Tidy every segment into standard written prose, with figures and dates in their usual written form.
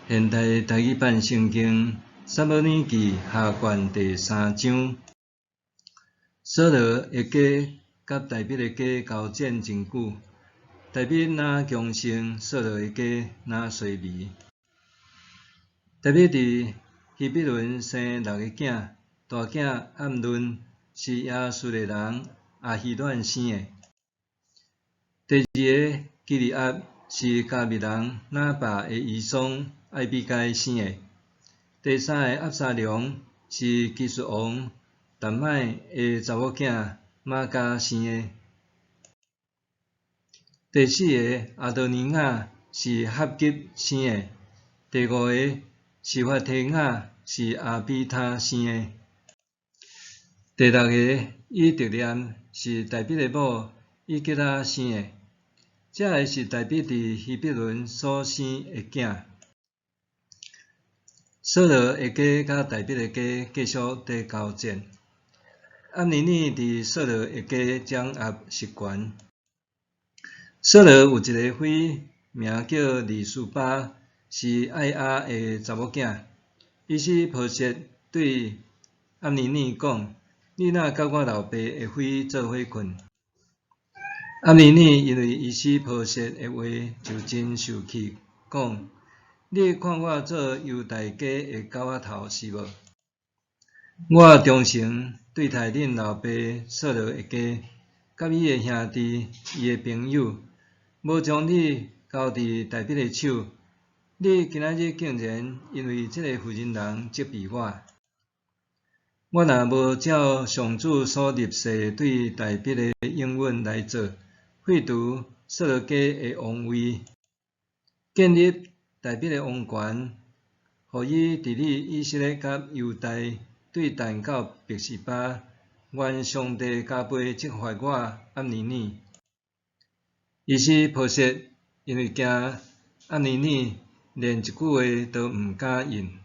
现代台语版圣经撒母耳记下卷第3章。扫罗的家甲大卫的家交战真久，大卫若强盛，扫罗的家若衰微。大卫伫希伯伦生6个囝，大囝暗论是亚述的人亚希暖生的。第2个基利押是加密人拿巴的姨甥艾比该生的。第3个押沙龙是基述王但麦的查某囝玛迦生的。第4个阿多尼雅是哈吉生的。第5个是法提雅是阿比他生的。第6个以特念是大卫的某以吉拉生的。这个是大卫伫希伯伦所生的囝。扫罗的家甲大卫的家继续在交战。暗尼尔伫扫罗的家掌握实权。扫罗有一个妃，名叫利斯巴，是爱亚的查某囝。伊是抱设对暗尼尔讲：“你若甲我老爸的妃做伙困。”暗尼尔因为伊是抱设的话，就真受气，讲：“你看我做犹大家的狗仔头是无？我忠诚对待恁老爸扫罗的家，甲伊的兄弟、伊的朋友，无将你交伫大卫的手。你今仔日竟然因为这个妇人人责备我。我若无照上主所立誓对大卫的应允来做，废除扫罗家的王位，建立大卫的王权，互伊治理以色列甲犹大，对但到别是巴，愿上帝加倍责罚我暗尼尔。”伊是抱设，因为惊暗尼尔连一句话都毋敢应。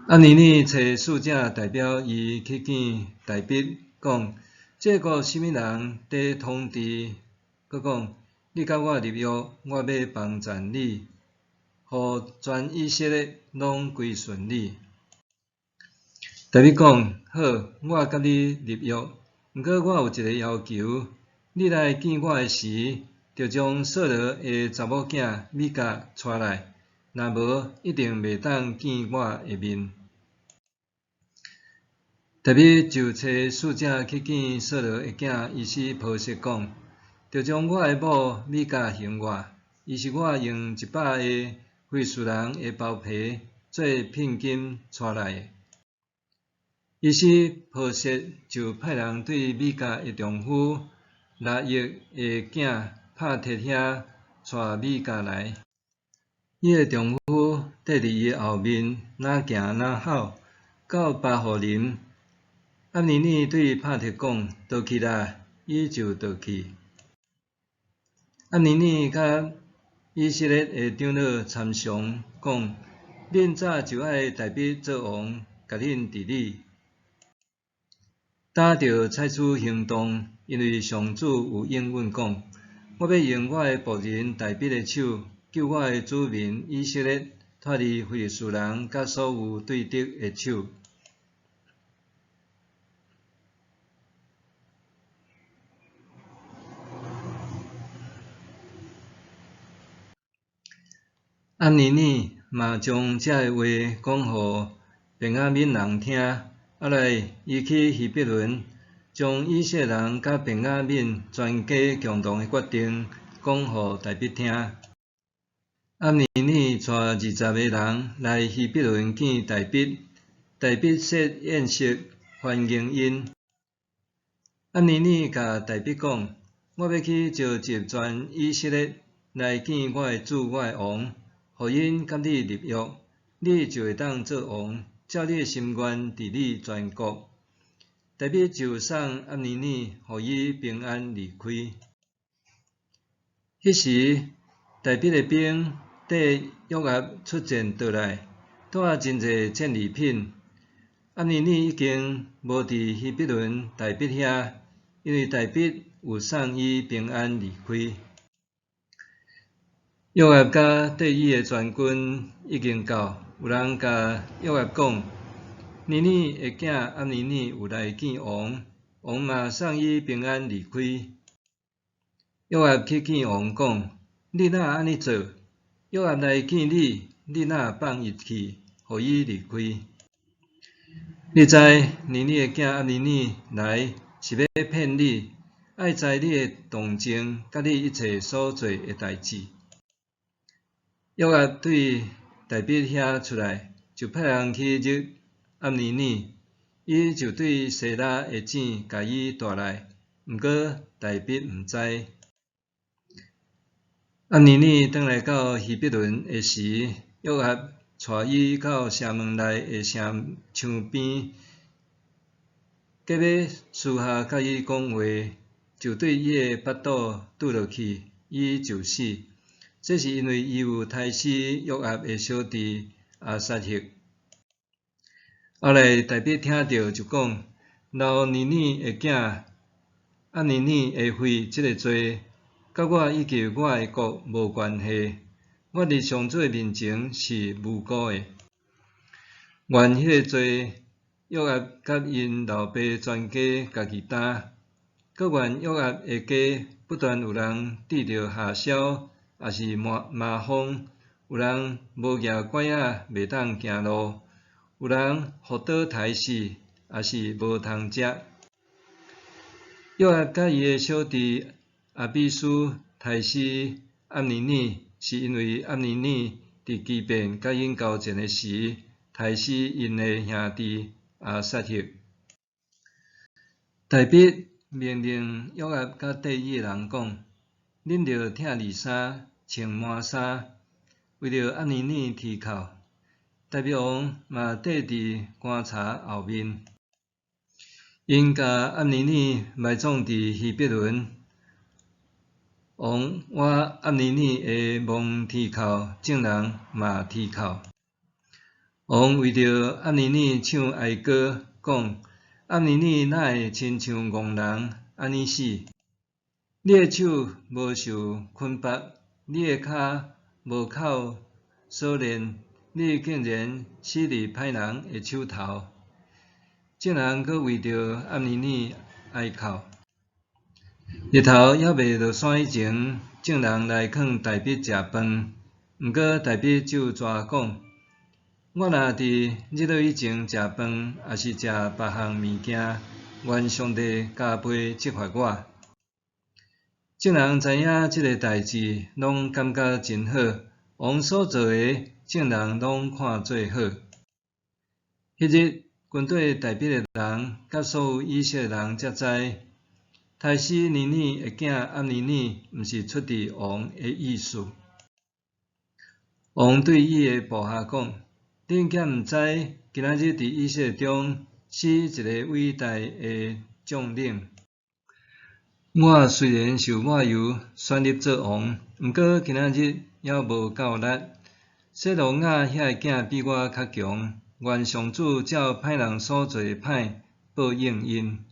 暗尼尔找使者代表伊去见大卫，讲：“这个什么人在通知？佮讲，你甲我立约，我要帮赞你，互全以色列拢归顺你。”大卫讲：“好，我甲你立约，毋过我有一个要求，你来见我的时，着将扫罗的查某囝米甲带来，若无一定袂当见我的面。”大卫就找使者去见扫罗的囝，伊是抱设讲：“着将我的某米甲还我，伊是我用100个非士人的包皮做聘金带来的。”伊是抱设就派人对米甲的丈夫拿约的囝拍铁遐带米甲来。伊的丈夫缀伫伊的后面，哪行哪吼，到巴户林。暗尼尔对拍铁讲：“倒去啦！”伊就倒去。暗尼尔甲以色列的长老参详讲：“恁早就爱大卫做王，甲恁治理。打着采取行动，因为上主有应允讲：我要用我的仆人大卫的手，救我的子民以色列脱离非利士人甲所有对敌的手。”暗尼尔嘛将这话讲互便雅悯人听，后来伊去希伯伦，将以色列人甲便雅悯全家共同的决定讲互大卫听。暗尼尔带20个人来希伯伦见大卫，大卫设宴席欢迎因。暗尼尔甲大卫讲：“我要去召集全以色列来见我的主，我的王。互因甲你立约，你就会当做王，照你的心愿治理全国。”大卫就送暗尼尔，互伊平安离开。迄时，大卫的兵带约押出战倒来，带真侪战利品。暗尼尔已经无伫希伯伦大卫遐，因为大卫有送伊平安离开。约押甲帝伊的全军已经到，有人甲约押讲，尼尼的囝押尼尼有来见王，王嘛送伊平安离开。约押去见王讲，你若安尼做，约押来见你，你若放伊去，互伊离开。你知尼尼的囝押尼尼来是要骗你，爱知你的动静，甲你一切所做的代志。约押对大笔遐出来，就派人去入押尼尼，伊就对西拉的井甲伊带来，毋过大笔毋知。押尼尼转来到希伯伦的时，约押带伊到城门内的城墙边，隔壁私下甲伊讲话，就对伊的腹肚拄落去，伊就死。这是因为伊有杀死约押的小弟亚撒赫。后来大笔听到就讲，老尼尼的囝押尼尼会废这个罪，甲我以及我的国无关系。我伫上主面前是无辜的。原迄个罪，约押甲因老爸全家家己担，搁原约押的家不断有人滴着下潲，也是麻风，有人无举拐仔袂当行路，有人伏倒刣死，也是无通食。约押甲伊的小弟亚比斯刣死押尼尼，是因为押尼尼伫基遍甲因交战的时，刣死因的兄弟亚撒赫。大笔命令约押甲帝伊的人讲，恁着疼里衫，穿满衫，为着押尼尼啼哭。大笔王嘛缀伫棺柴后面，因甲押尼尼埋葬伫希伯伦。王我押尼尼的墓天哭，众人嘛天哭。王为着押尼尼唱哀歌，讲押尼尼哪会亲像戆人安尼死？你的手无受捆绑，你的骹无靠锁链，你竟然死伫歹人的手头。众人阁为着押尼尼哀哭。日头还未落山以前，众人来劝大笔食饭，毋过大笔就蛇讲：我若伫日落以前食饭，也是食别项物件，愿上帝加倍责罚我。众人知影即个代志，拢感觉真好。王所做的，众人拢看做好。迄日，军队大笔的人甲所有以色列人才知。刣死尼尼的囝押尼尼，毋是出自王的意思。王对伊的部下讲：恁敢毋知，今仔日伫以色列中死一个伟大的将领。我虽然受抹油选入做王，毋过今仔日还无够力。西罗亚遐个囝比我较强，愿上主照歹人所做的歹报应因。